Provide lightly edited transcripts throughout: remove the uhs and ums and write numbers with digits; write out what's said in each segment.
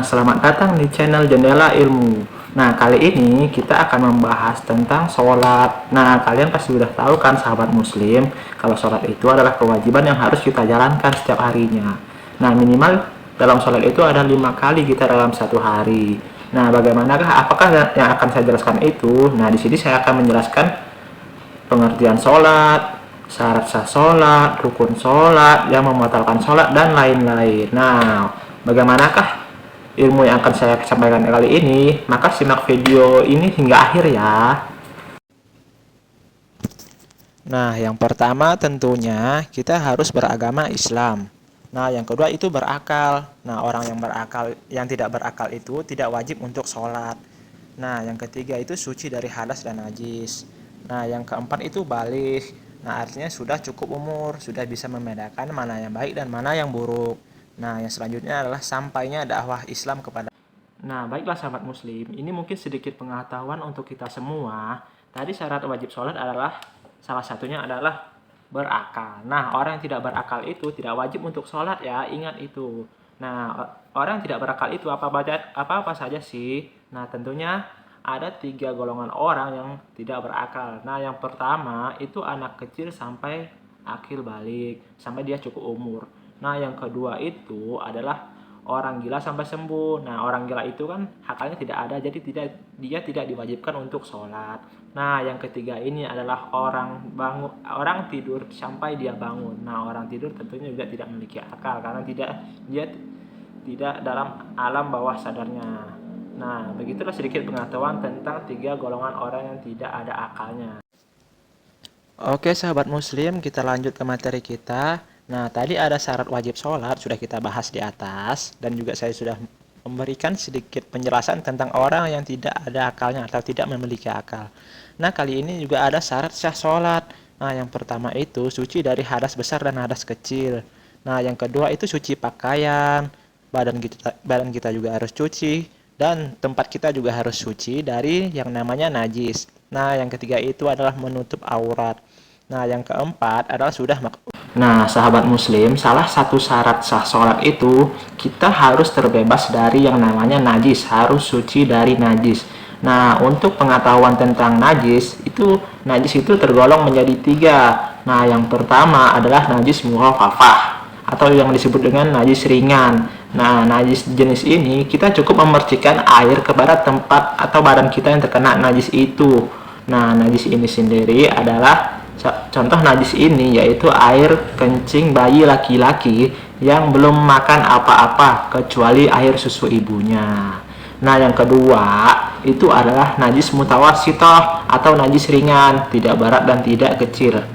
Selamat datang di channel Jendela Ilmu. Nah, kali ini kita akan membahas tentang sholat. Nah, kalian pasti sudah tahu kan sahabat muslim, kalau sholat itu adalah kewajiban yang harus kita jalankan setiap harinya. Nah, minimal dalam sholat itu ada 5 kali kita dalam satu hari. Nah, bagaimanakah, apakah yang akan saya jelaskan itu? Nah, di sini saya akan menjelaskan pengertian sholat, syarat sah sholat, rukun sholat, yang membatalkan sholat, dan lain-lain. Nah, bagaimanakah ilmu yang akan saya sampaikan kali ini? Maka simak video ini hingga akhir ya. Nah, yang pertama tentunya kita harus beragama Islam. Nah, yang kedua itu berakal. Nah, orang yang tidak berakal itu tidak wajib untuk sholat. Nah, yang ketiga itu suci dari hadas dan najis. Nah, yang keempat itu baligh. Nah, artinya sudah cukup umur, sudah bisa membedakan mana yang baik dan mana yang buruk. Nah, yang selanjutnya adalah sampainya dakwah Islam kepada. Nah, baiklah sahabat muslim, ini mungkin sedikit pengetahuan untuk kita semua. Tadi syarat wajib sholat adalah, salah satunya adalah berakal. Nah, orang yang tidak berakal itu tidak wajib untuk sholat ya, ingat itu. Nah, orang yang tidak berakal itu apa saja sih? Nah, tentunya ada 3 golongan orang yang tidak berakal. Nah, yang pertama itu anak kecil sampai akil balik, sampai dia cukup umur. Nah, yang kedua itu adalah orang gila sampai sembuh. Nah, orang gila itu kan akalnya tidak ada, jadi dia tidak diwajibkan untuk sholat. Nah, yang ketiga ini adalah orang tidur sampai dia bangun. Nah, orang tidur tentunya juga tidak memiliki akal karena dia tidak dalam alam bawah sadarnya. Nah, begitulah sedikit pengetahuan tentang 3 golongan orang yang tidak ada akalnya. Oke sahabat muslim, kita lanjut ke materi kita. Nah, tadi ada syarat wajib sholat, sudah kita bahas di atas. Dan juga saya sudah memberikan sedikit penjelasan tentang orang yang tidak ada akalnya atau tidak memiliki akal. Nah, kali ini juga ada syarat sah sholat. Nah, yang pertama itu suci dari hadas besar dan hadas kecil. Nah, yang kedua itu suci pakaian. Badan kita juga harus cuci. Dan tempat kita juga harus suci dari yang namanya najis. Nah, yang ketiga itu adalah menutup aurat. Nah, yang keempat adalah sudah Nah, sahabat muslim, salah satu syarat sah sholat itu kita harus terbebas dari yang namanya najis, harus suci dari najis. Nah, untuk pengetahuan tentang najis itu tergolong menjadi 3. Nah, yang pertama adalah najis mukhafafah atau yang disebut dengan najis ringan. Nah, najis jenis ini kita cukup memercikan air kepada tempat atau badan kita yang terkena najis itu. Nah, najis ini sendiri adalah contoh najis ini yaitu air kencing bayi laki-laki yang belum makan apa-apa kecuali air susu ibunya. Nah, yang kedua itu adalah najis mutawassithah atau najis ringan, tidak berat dan tidak kecil.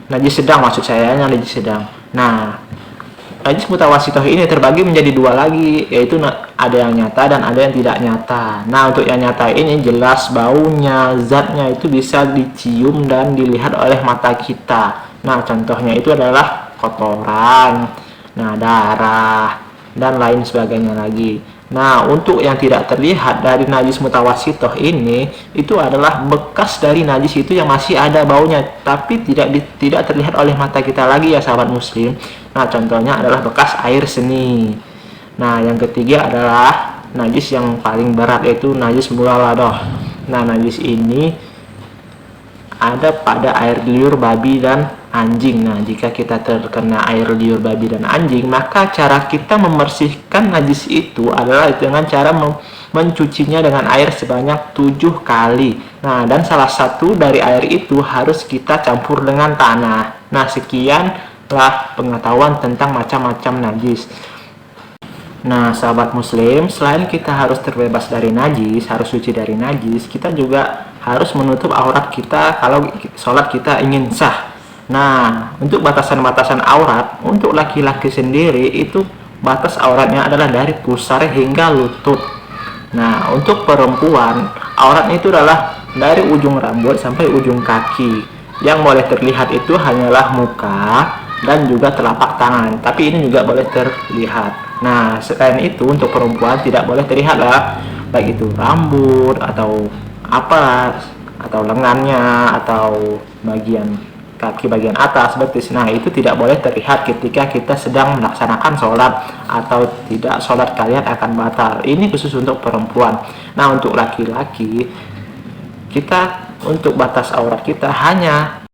Najis sedang maksud saya, najis sedang. Nah, najis mutawassithah ini terbagi menjadi 2 lagi, yaitu ada yang nyata dan ada yang tidak nyata. Nah, untuk yang nyata ini jelas baunya, zatnya itu bisa dicium dan dilihat oleh mata kita. Nah, contohnya itu adalah kotoran, darah, dan lain sebagainya lagi. Nah, untuk yang tidak terlihat dari najis mutawassithah ini, itu adalah bekas dari najis itu yang masih ada baunya, tapi tidak terlihat oleh mata kita lagi ya sahabat muslim. Nah, contohnya adalah bekas air seni. Nah, yang ketiga adalah najis yang paling berat, yaitu najis mughaladah. Nah, najis ini ada pada air liur babi dan anjing. Nah, jika kita terkena air liur babi dan anjing, maka cara kita membersihkan najis itu adalah dengan cara mencucinya dengan air sebanyak 7 kali. Nah, dan salah satu dari air itu harus kita campur dengan tanah. Nah, sekianlah pengetahuan tentang macam-macam najis. Nah, sahabat muslim, selain kita harus terbebas dari najis, harus suci dari najis, kita juga harus menutup aurat kita kalau sholat kita ingin sah. Nah, untuk batasan-batasan aurat, untuk laki-laki sendiri itu batas auratnya adalah dari pusar hingga lutut. Nah, untuk perempuan, auratnya itu adalah dari ujung rambut sampai ujung kaki. Yang boleh terlihat itu hanyalah muka dan juga telapak tangan, tapi ini juga boleh terlihat. Nah, selain itu untuk perempuan tidak boleh terlihat lah, baik itu rambut atau apa, atau lengannya atau bagian kaki bagian atas betis. Nah, itu tidak boleh terlihat ketika kita sedang melaksanakan sholat, atau tidak, sholat kalian akan batal. Ini khusus untuk perempuan. Nah, untuk laki-laki, kita untuk batas aurat kita hanya.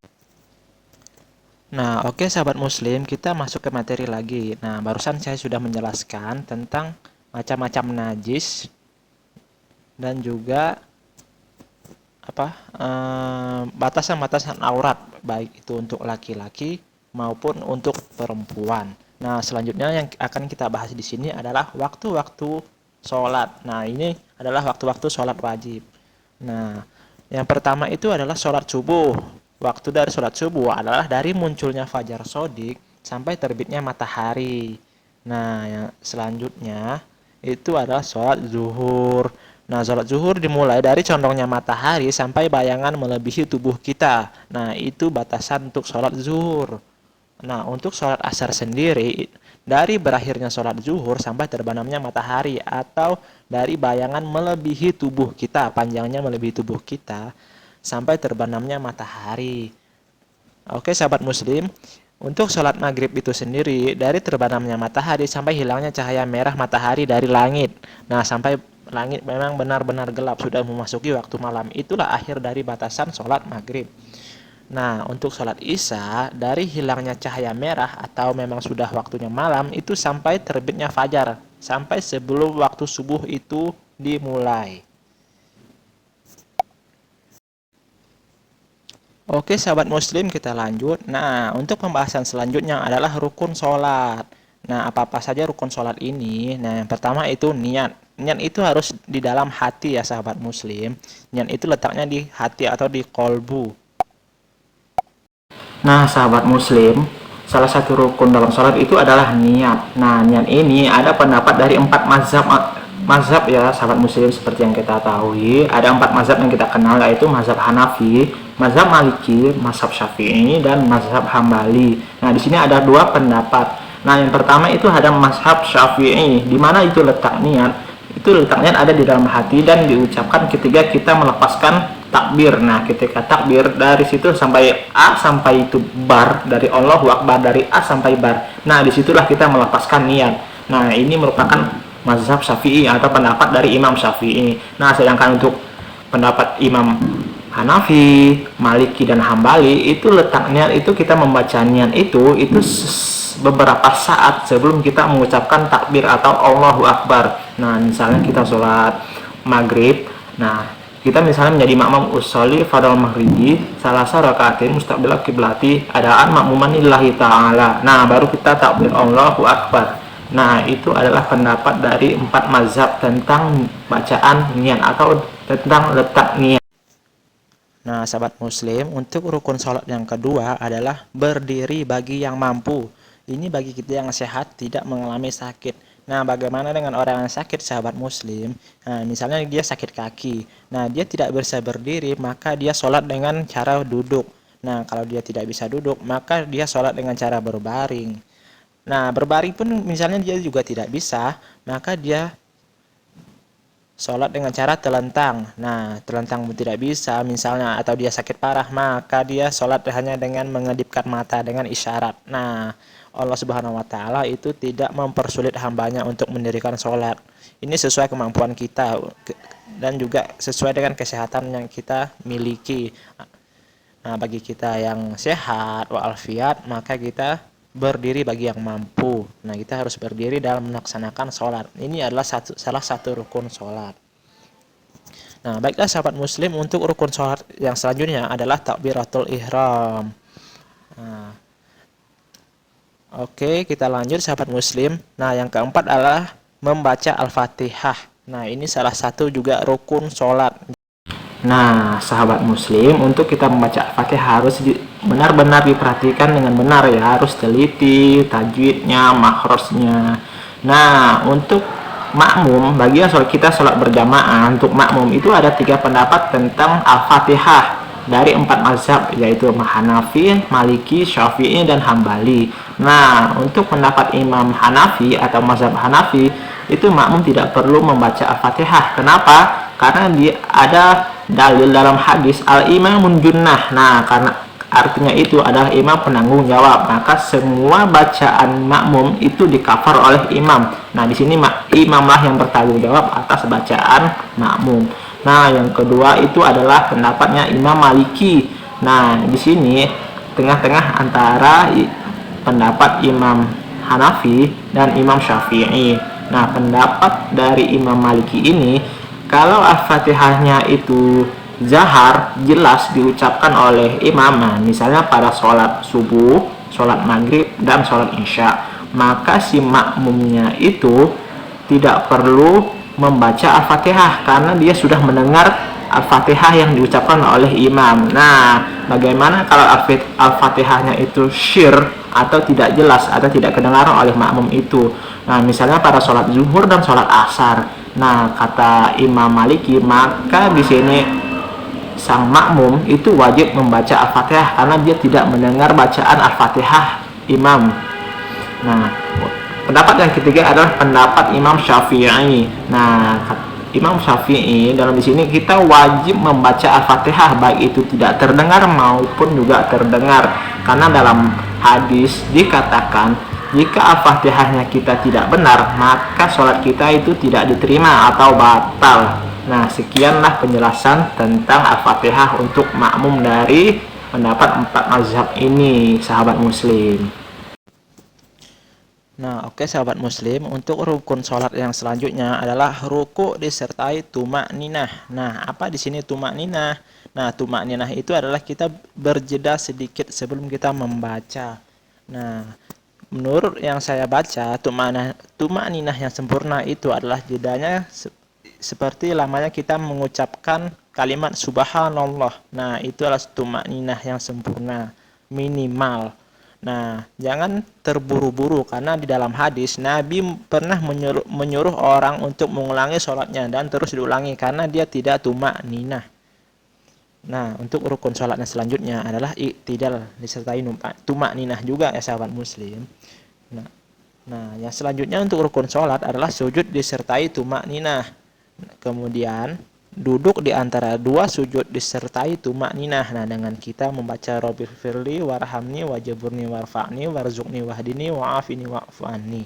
Nah, oke sahabat muslim, kita masuk ke materi lagi. Nah, barusan saya sudah menjelaskan tentang macam-macam najis dan juga batasan-batasan aurat, baik itu untuk laki-laki maupun untuk perempuan. Nah, selanjutnya yang akan kita bahas di sini adalah waktu-waktu sholat. Nah, ini adalah waktu-waktu sholat wajib. Nah, yang pertama itu adalah sholat subuh. Waktu dari sholat subuh adalah dari munculnya fajar shodiq sampai terbitnya matahari. Nah, yang selanjutnya itu adalah sholat zuhur. Nah, sholat zuhur dimulai dari condongnya matahari sampai bayangan melebihi tubuh kita. Nah, itu batasan untuk sholat zuhur. Nah, untuk sholat asar sendiri, dari berakhirnya sholat zuhur sampai terbenamnya matahari, atau dari bayangan melebihi tubuh kita, panjangnya melebihi tubuh kita, sampai terbenamnya matahari. Oke sahabat muslim, untuk sholat maghrib itu sendiri, dari terbenamnya matahari sampai hilangnya cahaya merah matahari dari langit. Nah, sampai langit memang benar-benar gelap, sudah memasuki waktu malam. Itulah akhir dari batasan sholat maghrib. Nah, untuk sholat isya, dari hilangnya cahaya merah atau memang sudah waktunya malam, itu sampai terbitnya fajar, sampai sebelum waktu subuh itu dimulai. Oke sahabat muslim, kita lanjut. Nah, untuk pembahasan selanjutnya adalah rukun sholat. Nah, apa-apa saja rukun sholat ini? Nah, yang pertama itu niat. Niat itu harus di dalam hati ya sahabat muslim. Niat itu letaknya di hati atau di kolbu. Nah sahabat muslim, salah satu rukun dalam sholat itu adalah niat. Nah, niat ini ada pendapat dari 4 mazhab ya sahabat muslim. Seperti yang kita tahu, ada 4 mazhab yang kita kenal, yaitu mazhab Hanafi, mazhab Maliki, mazhab Syafi'i, dan mazhab Hambali. Nah, di sini ada 2 pendapat. Nah, yang pertama itu ada mazhab Syafi'i, di mana itu letak niat. Itu letaknya ada di dalam hati dan diucapkan ketika kita melepaskan takbir. Nah, ketika takbir dari situ sampai A sampai itu bar, dari Allahu Akbar, dari A sampai bar. Nah, disitulah kita melepaskan niat. Nah, ini merupakan mazhab Syafi'i atau pendapat dari Imam Syafi'i. Nah, sedangkan untuk pendapat Imam Hanafi, Maliki, dan Hambali, itu letak niat itu kita membaca niat itu beberapa saat sebelum kita mengucapkan takbir atau Allahu Akbar. Nah, misalnya kita sholat maghrib, nah kita misalnya menjadi makmum usolli fardal maghribi salasa rakaatin mustaqbilal kiblati adaan makmuman lillahi ta'ala. Nah, baru kita takbir Allahu Akbar. Nah, itu adalah pendapat dari 4 mazhab tentang bacaan niat atau tentang letak niat. Nah, sahabat muslim, untuk rukun sholat yang kedua adalah berdiri bagi yang mampu. Ini bagi kita yang sehat, tidak mengalami sakit. Nah, bagaimana dengan orang yang sakit, sahabat muslim? Nah, misalnya dia sakit kaki. Nah, dia tidak bisa berdiri, maka dia sholat dengan cara duduk. Nah, kalau dia tidak bisa duduk, maka dia sholat dengan cara berbaring. Nah, berbaring pun misalnya dia juga tidak bisa, maka dia sholat dengan cara telentang. Nah, telentang pun tidak bisa misalnya, atau dia sakit parah, maka dia sholat hanya dengan mengedipkan mata dengan isyarat. Nah, Allah Subhanahu wa Ta'ala itu tidak mempersulit hambanya untuk mendirikan sholat. Ini sesuai kemampuan kita dan juga sesuai dengan kesehatan yang kita miliki. Nah, bagi kita yang sehat walafiat, maka kita berdiri bagi yang mampu. Nah, kita harus berdiri dalam melaksanakan sholat. Ini adalah salah satu rukun sholat. Nah, baiklah sahabat muslim, untuk rukun sholat yang selanjutnya adalah takbiratul ihram. Nah, oke, kita lanjut sahabat muslim. Nah, yang keempat adalah membaca Al-Fatihah. Nah, ini salah satu juga rukun sholat. Nah, sahabat muslim, untuk kita membaca Al-Fatihah harus benar-benar diperhatikan dengan benar ya. Harus teliti tajwidnya, makhrajnya. Nah, untuk makmum, bagi yang kita sholat berjamaah, untuk makmum itu ada 3 pendapat tentang Al-Fatihah dari 4 mazhab, yaitu Hanafi, Maliki, Syafi'i, dan Hambali. Nah, untuk pendapat Imam Hanafi atau mazhab Hanafi, itu makmum tidak perlu membaca Al-Fatihah. Kenapa? Karena dia ada dalil dalam hadis al-imamun junnah. Nah, karena artinya itu adalah imam penanggung jawab, maka semua bacaan makmum itu di-cover oleh imam. Nah, di sini imamlah yang bertanggung jawab atas bacaan makmum. Nah, yang kedua itu adalah pendapatnya Imam Maliki. Nah, di sini tengah-tengah antara pendapat Imam Hanafi dan Imam Syafi'i. Nah, pendapat dari Imam Maliki ini, kalau Al-Fatihahnya itu zahar, jelas diucapkan oleh imam, nah, misalnya pada sholat subuh, sholat maghrib, dan sholat isya, maka si makmumnya itu tidak perlu membaca Al-Fatihah karena dia sudah mendengar Al-Fatihah yang diucapkan oleh imam. Nah, bagaimana kalau Al-Fatihahnya itu syir atau tidak jelas atau tidak kedengaran oleh makmum itu? Nah, misalnya pada sholat zuhur dan sholat asar. Nah, kata Imam Maliki, maka di sini sang makmum itu wajib membaca Al-Fatihah karena dia tidak mendengar bacaan Al-Fatihah imam. Nah, pendapat yang ketiga adalah pendapat Imam Syafi'i. Nah, Imam Syafi'i dalam di sini kita wajib membaca Al-Fatihah baik itu tidak terdengar maupun juga terdengar, karena dalam hadis dikatakan jika Al-Fatihahnya kita tidak benar, maka sholat kita itu tidak diterima atau batal. Nah, sekianlah penjelasan tentang Al-Fatihah untuk makmum dari pendapat 4 mazhab ini, sahabat muslim. Nah, oke sahabat muslim, untuk rukun sholat yang selanjutnya adalah ruku disertai tumak ninah. Nah, apa di sini tumak ninah? Nah, tumak ninah itu adalah kita berjeda sedikit sebelum kita membaca. Nah, menurut yang saya baca, tumak ninah yang sempurna itu adalah jedanya seperti lamanya kita mengucapkan kalimat subhanallah. Nah, itu adalah tumak ninah yang sempurna, minimal. Nah, jangan terburu-buru karena di dalam hadis Nabi pernah menyuruh orang untuk mengulangi sholatnya dan terus diulangi karena dia tidak tumak ninah. Nah, untuk rukun sholatnya selanjutnya adalah i'tidal disertai tumak ninah juga ya sahabat muslim. Nah, yang selanjutnya untuk rukun sholat adalah sujud disertai tumak ninah. Kemudian duduk di antara dua sujud disertai tumak ninah. Nah, dengan kita membaca Rabbighfirli warhamni wajaburni warfa'ni warzuqni wahdini wa'afini wa'fu'anni.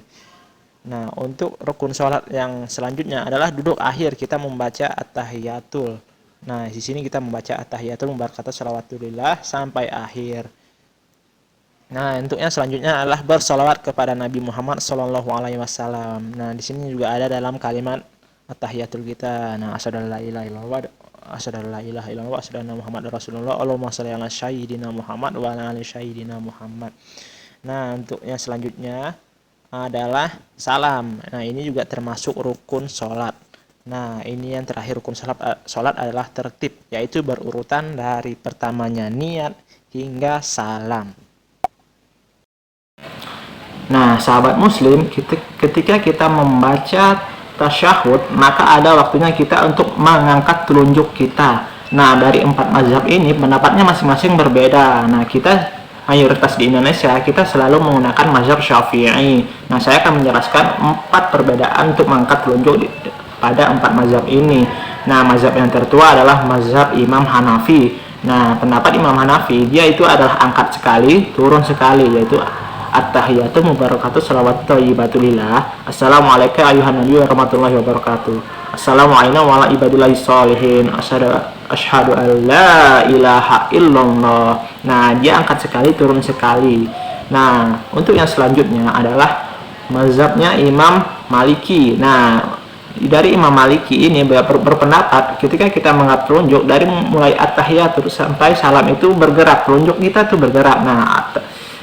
Nah, untuk rukun sholat yang selanjutnya adalah duduk akhir, kita membaca at-tahiyatul. Nah, di sini kita membaca at-tahiyatul berkata shalawatulillah sampai akhir. Nah, untuknya selanjutnya adalah bersolawat kepada Nabi Muhammad SAW. Nah, di sini juga ada dalam kalimat at-tahiyatul kita. Nah, asyhadu an la ilaha illallah, asyhadu an la ilaha illallah, asyhadu anna Muhammadar Rasulullah, Allahumma shalli ala sayyidina Muhammad wa ala ali sayyidina Muhammad. Nah, untuk yang selanjutnya adalah salam. Nah, ini juga termasuk rukun sholat. Nah, ini yang terakhir rukun sholat adalah tertib, yaitu berurutan dari pertamanya niat hingga salam. Nah, sahabat muslim, ketika kita membaca tasyahud, maka ada waktunya kita untuk mengangkat telunjuk kita. Nah, dari 4 mazhab ini pendapatnya masing-masing berbeda. Nah, kita mayoritas di Indonesia kita selalu menggunakan mazhab Syafi'i. Nah, saya akan menjelaskan 4 perbedaan untuk mengangkat telunjuk pada 4 mazhab ini. Nah, mazhab yang tertua adalah mazhab Imam Hanafi. Nah, pendapat Imam Hanafi, dia itu adalah angkat sekali, turun sekali, yaitu at-tahiyatu mubarakatuh salawat thayyibatulillah. Assalamualaikum ayuhan nabi warahmatullahi wabarakatuh. Assalamualaikum wa ala ibadillahi sholihin. Asyhadu an la ilaha illallah. Nah, dia angkat sekali, turun sekali. Nah, untuk yang selanjutnya adalah mazhabnya Imam Maliki. Nah, dari Imam Maliki ini berpendapat ketika kita mengangkat telunjuk dari mulai at-tahiyatu sampai salam itu bergerak, telunjuk kita tuh bergerak. Nah,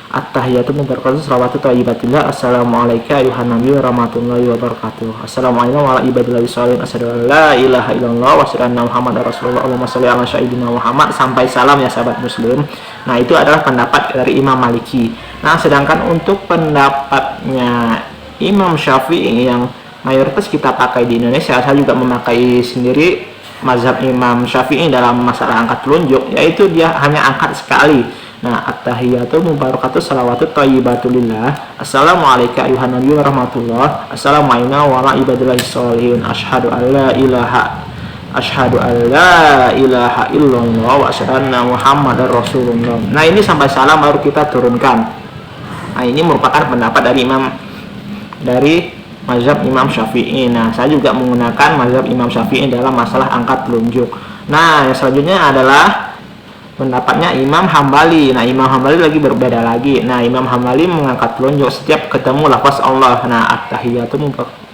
at-tahiyatu mubarakatuh salawatu thayyibatillah. Assalamualaikum ayuhan nabi warahmatullahi wabarakatuh. Assalamualaikum wa ala ibadillahi sholihin. Asyhadu an la ilaha illallah wa asyhadu anna Muhammadar Rasulullah. Allahumma shalli ala sayyidina Muhammad sampai salam ya sahabat muslim. Nah, itu adalah pendapat dari Imam Maliki. Nah, sedangkan untuk pendapatnya Imam Syafi'i yang mayoritas kita pakai di Indonesia, saya juga memakai sendiri mazhab Imam Syafi'i dalam masalah angkat telunjuk, yaitu dia hanya angkat sekali. Nah, at-tahiyatu mubarakatuh salawatu thayyibatulillah. Assalamualaikum ayuhan nabi warahmatullah. Assalamualaikum wa ala ibadillahi sholihin. Asyhadu an la ilaha asyhadu an la ilaha illallah wa asyhadu anna muhammadar rasulullah. Nah, ini sampai salam baru kita turunkan. Nah, ini merupakan pendapat dari mazhab Imam Syafi'i. Nah, saya juga menggunakan mazhab Imam Syafi'i dalam masalah angkat telunjuk. Nah, yang selanjutnya adalah pendapatnya Imam Hambali. Nah, Imam Hambali lagi berbeda lagi. Nah, Imam Hambali mengangkat telunjuk setiap ketemu lafaz Allah. Nah, at-tahiyatu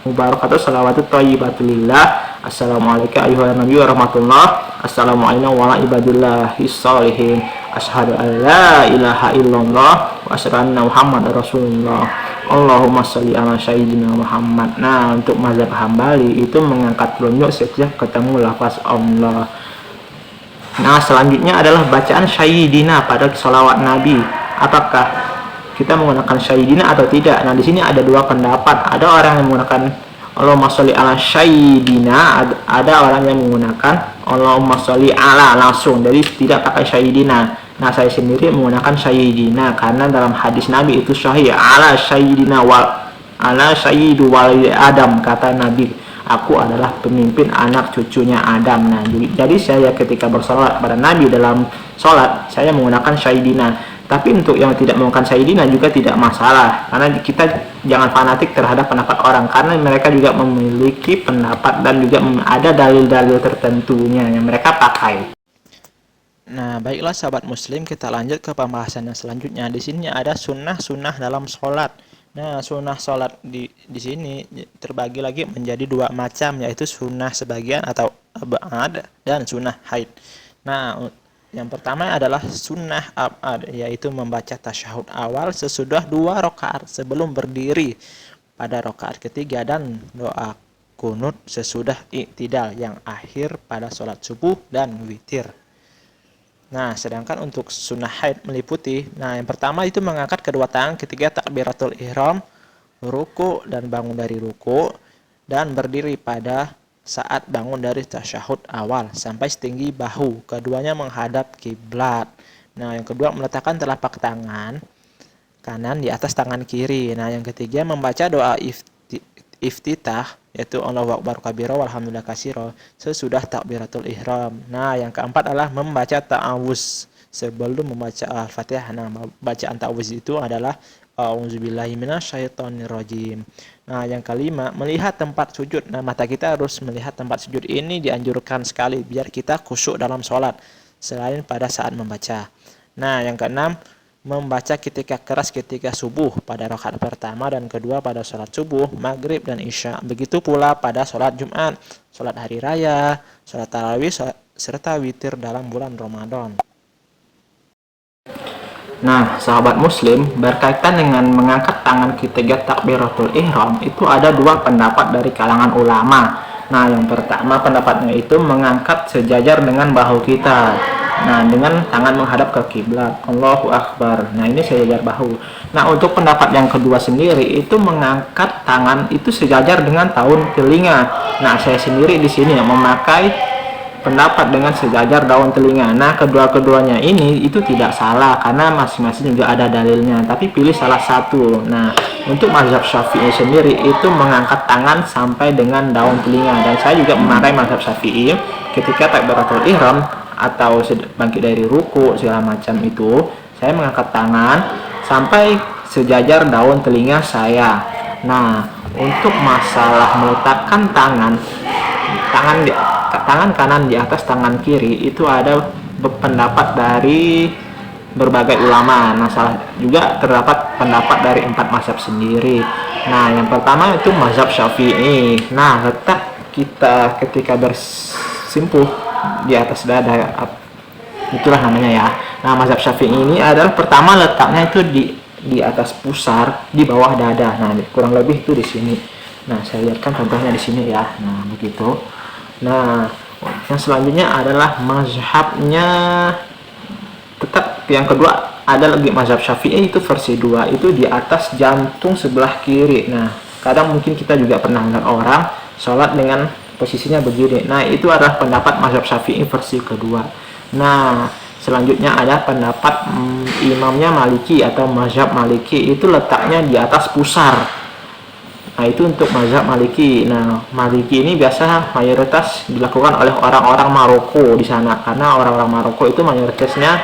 mubarakatuh salawatu thayyibatu lillah. Assalamualaikum ayuhan nabi wa rahmatullah. Assalamualaikum wa ala ibadillahi sholihin. Asyhadu an la ilaha illallah wa asyhadu anna muhammadar rasulullah. Allahumma sholli ala sayyidina Muhammad. Nah, untuk mazhab Hambali itu mengangkat telunjuk setiap ketemu lafaz Allah. Nah, selanjutnya adalah bacaan Sayyidina pada sholawat Nabi. Apakah kita menggunakan Sayyidina atau tidak? Nah, di sini ada dua pendapat. Ada orang yang menggunakan Allahumma sholli ala Sayyidina, ada orang yang menggunakan Allahumma sholli ala langsung, jadi tidak pakai Sayyidina. Nah, saya sendiri menggunakan Sayyidina karena dalam hadis Nabi itu sahih, ala Sayyidina wal ala sayyidu walid Adam, kata Nabi, aku adalah pemimpin anak cucunya Adam. Nah, jadi saya ketika bersolat pada Nabi dalam solat, saya menggunakan Sayyidina. Tapi untuk yang tidak menggunakan Sayyidina juga tidak masalah, karena kita jangan fanatik terhadap pendapat orang, karena mereka juga memiliki pendapat dan juga ada dalil-dalil tertentunya yang mereka pakai. Nah, baiklah sahabat muslim, kita lanjut ke pembahasan yang selanjutnya. Di sini ada sunnah-sunnah dalam sholat. Nah, sunnah sholat di sini terbagi lagi menjadi dua macam, yaitu sunnah sebagian atau ab'ad dan sunnah haid. Nah, yang pertama adalah sunnah ab'ad, yaitu membaca tasyahud awal sesudah 2 rakaat sebelum berdiri pada rakaat ketiga dan doa kunut sesudah i'tidal yang akhir pada sholat subuh dan witir. Nah, sedangkan untuk sunnah haid meliputi, nah yang pertama itu mengangkat kedua tangan ketika takbiratul ihram, ruku dan bangun dari ruku, dan berdiri pada saat bangun dari tasyahud awal sampai setinggi bahu, keduanya menghadap kiblat. Nah, yang kedua meletakkan telapak tangan kanan di atas tangan kiri. Nah, yang ketiga membaca doa iftitah, yaitu Allahu akbar kabira walhamdulillah katsira sesudah takbiratul ihram. Nah, yang keempat adalah membaca ta'awuz sebelum membaca al-fatihah. Nah, bacaan ta'awuz itu adalah a'udzubillahi minasyaitonirrajim. Nah, yang kelima, melihat tempat sujud. Nah, mata kita harus melihat tempat sujud, ini dianjurkan sekali biar kita khusyuk dalam sholat selain pada saat membaca. Nah, yang keenam, membaca ketika keras ketika subuh pada rakaat pertama dan kedua pada sholat subuh, maghrib dan isya. Begitu pula pada sholat Jumat, sholat hari raya, sholat tarawih, serta witir dalam bulan Ramadan. Nah, sahabat muslim, berkaitan dengan mengangkat tangan ketika takbiratul ihram itu ada dua pendapat dari kalangan ulama. Nah, yang pertama pendapatnya itu mengangkat sejajar dengan bahu kita. Nah, dengan tangan menghadap ke kiblat. Allahu akbar. Nah, ini sejajar bahu. Nah, untuk pendapat yang kedua sendiri itu mengangkat tangan itu sejajar dengan daun telinga. Nah, saya sendiri di sini yang memakai pendapat dengan sejajar daun telinga. Nah, kedua-keduanya ini itu tidak salah karena masing-masing juga ada dalilnya, tapi pilih salah satu. Nah, untuk mazhab Syafi'i sendiri itu mengangkat tangan sampai dengan daun telinga, dan saya juga memakai mazhab Syafi'i ketika takbiratul ihram atau bangkit dari ruku segala macam itu, saya mengangkat tangan sampai sejajar daun telinga saya. Nah, untuk masalah meletakkan tangan kanan di atas tangan kiri itu ada pendapat dari berbagai ulama. Nah, juga terdapat pendapat dari 4 mazhab sendiri. Nah, yang pertama itu mazhab Syafi'i. Nah, letak kita ketika bersimpuh di atas dada, itulah namanya ya. Nah, mazhab Syafi'i ini adalah pertama letaknya itu di atas pusar di bawah dada. Nah, kurang lebih itu di sini. Nah, saya lihatkan contohnya di sini ya. Nah, begitu. Nah, yang selanjutnya adalah mazhabnya tetap yang kedua ada lagi mazhab Syafi'i, itu versi 2, itu di atas jantung sebelah kiri. Nah, kadang mungkin kita juga pernah melihat orang sholat dengan posisinya begini. Nah, itu adalah pendapat mazhab Syafi'i versi kedua. Nah, selanjutnya ada pendapat imamnya Maliki atau mazhab Maliki, itu letaknya di atas pusar. Nah, itu untuk mazhab Maliki. Nah, Maliki ini biasa mayoritas dilakukan oleh orang-orang Maroko di sana karena orang-orang Maroko itu mayoritasnya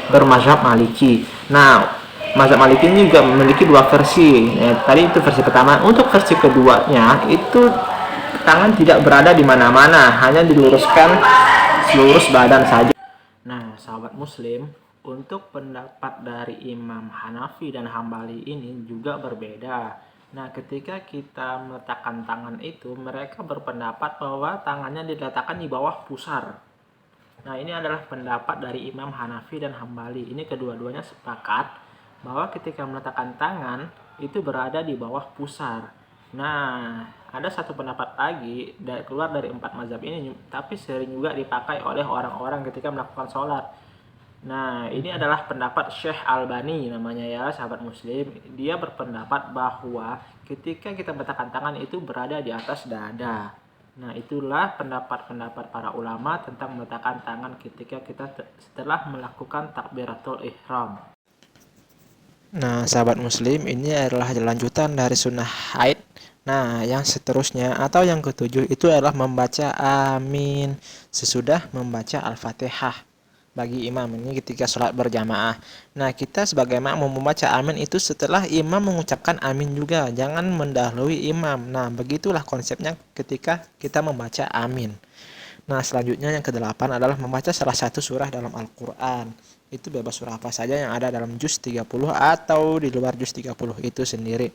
bermazhab Maliki. Nah, mazhab Maliki ini juga memiliki dua versi. Tadi itu versi pertama. Untuk versi keduanya itu tangan tidak berada di mana-mana, hanya diluruskan selurus badan saja. Nah, sahabat muslim, untuk pendapat dari Imam Hanafi dan Hambali ini juga berbeda. Nah, ketika kita meletakkan tangan itu, mereka berpendapat bahwa tangannya diletakkan di bawah pusar. Nah, ini adalah pendapat dari Imam Hanafi dan Hambali. Ini kedua-duanya sepakat bahwa ketika meletakkan tangan itu berada di bawah pusar. Nah, ada satu pendapat lagi keluar dari empat mazhab ini, tapi sering juga dipakai oleh orang-orang ketika melakukan sholat. Nah, ini adalah pendapat Syekh Albani namanya ya, sahabat muslim. Dia berpendapat bahwa ketika kita meletakkan tangan itu berada di atas dada. Nah, itulah pendapat-pendapat para ulama tentang meletakkan tangan ketika kita setelah melakukan takbiratul ihram. Nah, sahabat muslim, ini adalah lanjutan dari sunnah haid. Nah, yang seterusnya atau yang ketujuh itu adalah membaca amin sesudah membaca Al-Fatihah bagi imam ini ketika sholat berjamaah. Nah, kita sebagai makmum membaca amin itu setelah imam mengucapkan amin juga, jangan mendahului imam. Nah, begitulah konsepnya ketika kita membaca amin. Nah, selanjutnya yang kedelapan adalah membaca salah satu surah dalam Al-Quran. Itu bebas surah apa saja yang ada dalam juz 30 atau di luar juz 30 itu sendiri.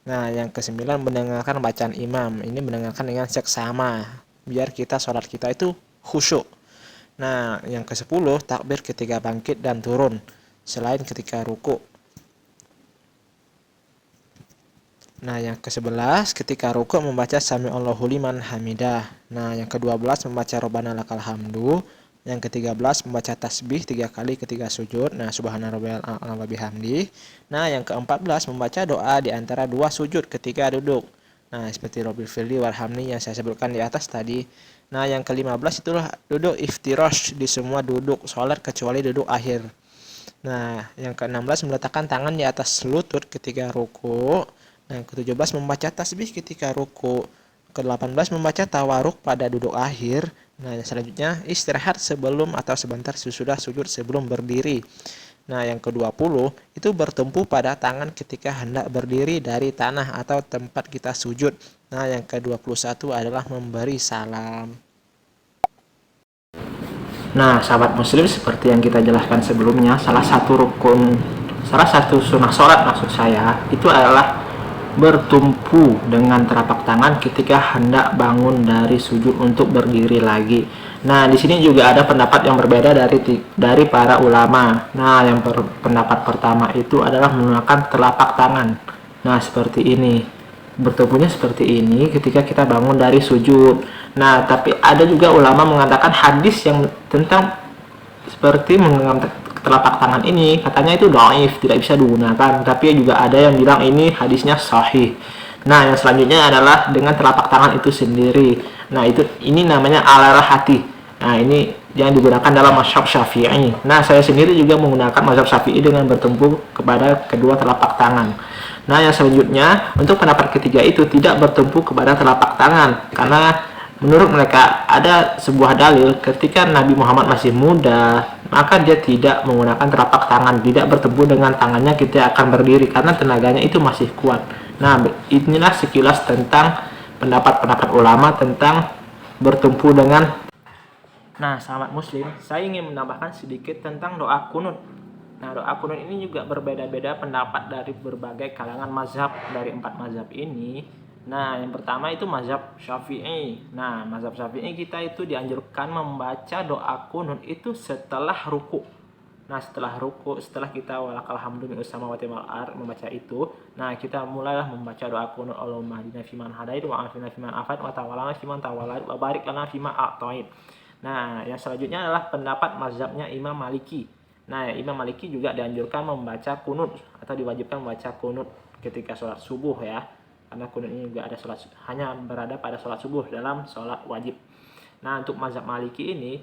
Nah, yang kesembilan mendengarkan bacaan imam. Ini mendengarkan dengan seksama, biar kita sholat kita itu khusyuk. Nah, yang ke-10 takbir ketika bangkit dan turun selain ketika ruku. Nah, yang ke-11 ketika ruku membaca sami'allahu liman hamidah. Nah, yang ke-12 membaca robbana lakal hamdu. Yang ke-13 membaca tasbih 3 kali ketika sujud. Nah, subhana rabbiyal a'la wa bihamdi. Nah, yang ke-14 membaca doa di antara dua sujud ketika duduk. Nah, seperti Rabbil firli warhamni yang saya sebutkan di atas tadi. Nah, yang ke-15 itulah duduk iftirash di semua duduk sholat kecuali duduk akhir. Nah, yang ke-16 meletakkan tangan di atas lutut ketika ruku. Nah, yang ke-17 membaca tasbih ketika ruku. Ke-18 membaca tawaruk pada duduk akhir. Nah, yang selanjutnya istirahat sebelum atau sebentar sesudah sujud sebelum berdiri. Nah, yang ke-20 itu bertumpu pada tangan ketika hendak berdiri dari tanah atau tempat kita sujud. Nah, yang ke-21 adalah memberi salam. Nah, sahabat muslim, seperti yang kita jelaskan sebelumnya, salah satu sunnah sholat maksud saya, itu adalah bertumpu dengan telapak tangan ketika hendak bangun dari sujud untuk berdiri lagi. Nah, di sini juga ada pendapat yang berbeda dari para ulama. Nah, yang pendapat pertama itu adalah menggunakan telapak tangan. Nah, seperti ini. Bertumpunya seperti ini ketika kita bangun dari sujud. Nah, tapi ada juga ulama mengatakan hadis yang tentang seperti menggenggam telapak tangan ini katanya itu dhaif, tidak bisa digunakan. Tapi juga ada yang bilang ini hadisnya sahih. Nah, yang selanjutnya adalah dengan telapak tangan itu sendiri. Nah, ini namanya ala hati. Nah, ini yang digunakan dalam mazhab Syafi'i. Nah, saya sendiri juga menggunakan mazhab Syafi'i dengan bertumpu kepada kedua telapak tangan. Nah, yang selanjutnya untuk pendapat ketiga itu tidak bertumpu kepada telapak tangan karena menurut mereka ada sebuah dalil ketika Nabi Muhammad masih muda, maka dia tidak menggunakan telapak tangan, tidak bertumpu dengan tangannya kita akan berdiri karena tenaganya itu masih kuat. Nah, inilah sekilas tentang pendapat-pendapat ulama tentang bertumpu dengan. Nah, sahabat muslim, saya ingin menambahkan sedikit tentang doa kunut. Nah, doa kunut ini juga berbeda-beda pendapat dari berbagai kalangan mazhab dari 4 mazhab ini. Nah, yang pertama itu mazhab Syafi'i. Nah, mazhab Syafi'i kita itu dianjurkan membaca doa kunut itu setelah ruku. Nah, setelah ruku, setelah kita walakal hamdu min samawati wal ard membaca itu, nah kita mulailah membaca doa kunut Allahumma hdina fiman hadait wa afina fiman afat wa tawallana fiman tawallait wa barik lana fima a'tait. Nah, yang selanjutnya adalah pendapat mazhabnya Imam Maliki. Nah, Imam Maliki juga dianjurkan membaca kunut atau diwajibkan membaca kunut ketika sholat subuh ya. Karena kunut ini juga ada hanya berada pada sholat subuh dalam sholat wajib. Nah, untuk mazhab Maliki ini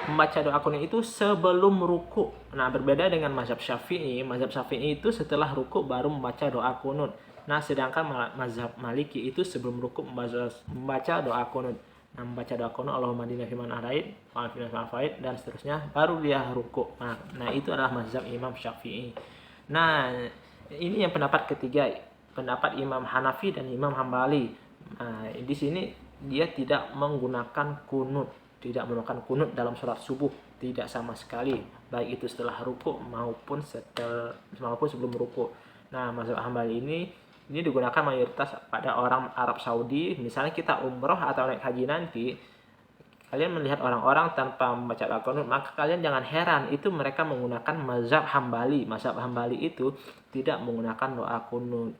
membaca doa kunut itu sebelum ruku. Nah, berbeda dengan mazhab Syafi'i. Mazhab Syafi'i itu setelah ruku baru membaca doa kunut. Nah, sedangkan mazhab Maliki itu sebelum rukuk membaca doa kunut. Nah, membaca doa kunut Allahumma hdina fiman hadait wa afina fiman afait dan seterusnya, baru dia rukuk. Nah, itu adalah mazhab Imam Syafi'i. Nah, ini yang pendapat ketiga, pendapat Imam Hanafi dan Imam Hambali. Nah, di sini dia tidak menggunakan kunut, tidak melakukan kunut dalam sholat subuh, tidak sama sekali, baik itu setelah rukuk maupun sebelum rukuk. Nah, mazhab Hambali ini digunakan mayoritas pada orang Arab Saudi. Misalnya kita umroh atau naik haji nanti, kalian melihat orang-orang tanpa membaca doa kunut, maka kalian jangan heran, itu mereka menggunakan mazhab Hambali. Mazhab Hambali itu tidak menggunakan doa kunut.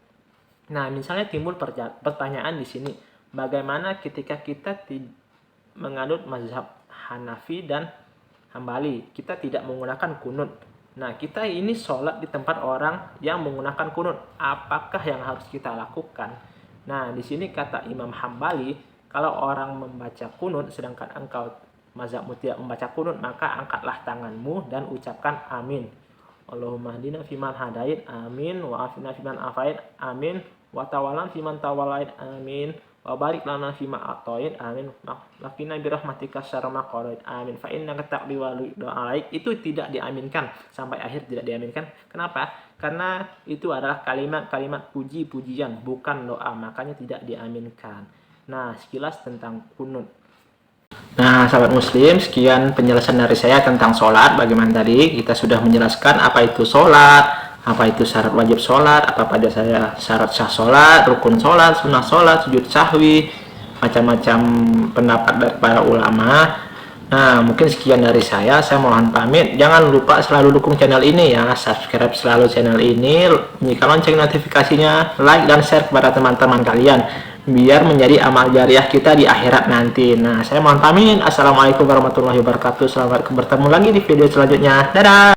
Nah, misalnya timbul pertanyaan di sini, bagaimana ketika kita menganut mazhab Hanafi dan Hambali, kita tidak menggunakan kunut. Nah, kita ini sholat di tempat orang yang menggunakan kunut. Apakah yang harus kita lakukan? Nah, di sini kata Imam Hambali, kalau orang membaca kunut, sedangkan engkau mazhabmu tidak membaca kunut, maka angkatlah tanganmu dan ucapkan amin. Allahumma hdina fiman hadait, amin. Wa afina fiman afait, amin. Wa tawalan fiman tawalait, amin. Wa barik lana fima atoid, amin. Lakina birahmatika syarama qoroid, amin. Fa innaka taqdi wa alaik. Itu tidak diaminkan, sampai akhir tidak diaminkan. Kenapa? Karena itu adalah kalimat-kalimat puji-pujian, bukan doa, makanya tidak diaminkan. Nah, sekilas tentang kunut. Nah, sahabat muslim, sekian penjelasan dari saya tentang sholat. Bagaimana tadi kita sudah menjelaskan apa itu sholat, apa itu syarat wajib sholat, apa pada saya syarat sah sholat, rukun sholat, sunnah sholat, sujud sahwi, macam-macam pendapat dari para ulama. Nah, mungkin sekian dari saya mohon pamit. Jangan lupa selalu dukung channel ini ya, subscribe selalu channel ini, nyalakan lonceng notifikasinya, like dan share kepada teman-teman kalian, biar menjadi amal jariah kita di akhirat nanti. Nah, saya mohon pamit. Assalamualaikum warahmatullahi wabarakatuh. Selamat bertemu lagi di video selanjutnya. Dadah.